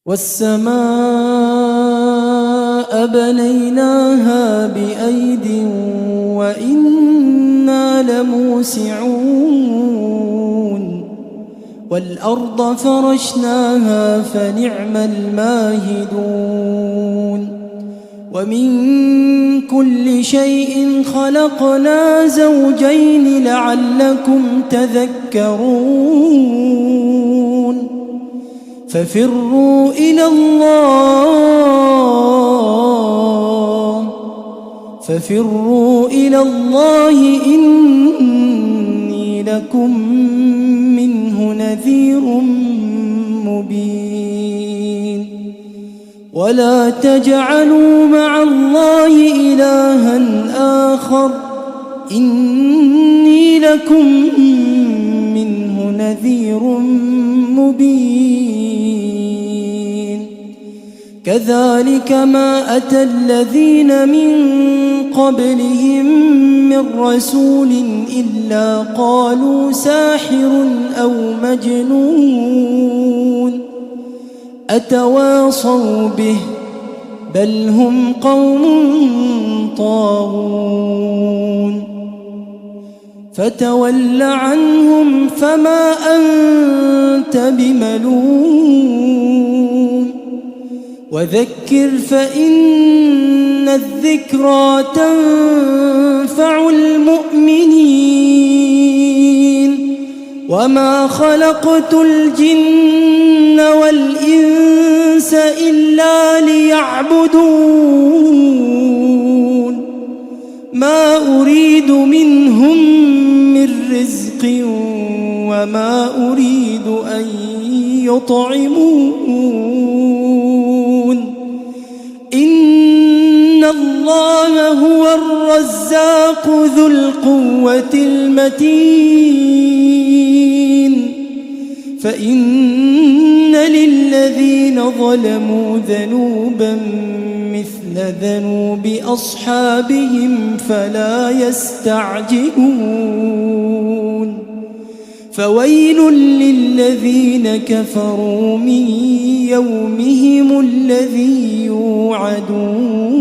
والسماء بنيناها بأيد وإنا لموسعون والأرض فرشناها فنعم الماهدون ومن كل شيء خلقنا زوجين لعلكم تذكرون ففروا إلى الله إني لكم منه نذير مبين ولا تجعلوا مع الله إلها آخر إني لكم منه نذير مبين كذلك ما أتى الذين من قبلهم من رسول إلا قالوا ساحر أو مجنون أتواصوا به بل هم قوم طاغون فتول عنهم فما أنت بملوم وذكر فإن الذكرى تنفع المؤمنين وما خلقت الجن والإنس إلا ليعبدون ما أريد منهم من رزق وما أريد أن يطعمون إن الله هو الرزاق ذو القوة المتين فإن للذين ظلموا ذنوبا مثل ذنوب أصحابهم فلا يستعجلون فويل للذين كفروا من يومهم الذي يوعدون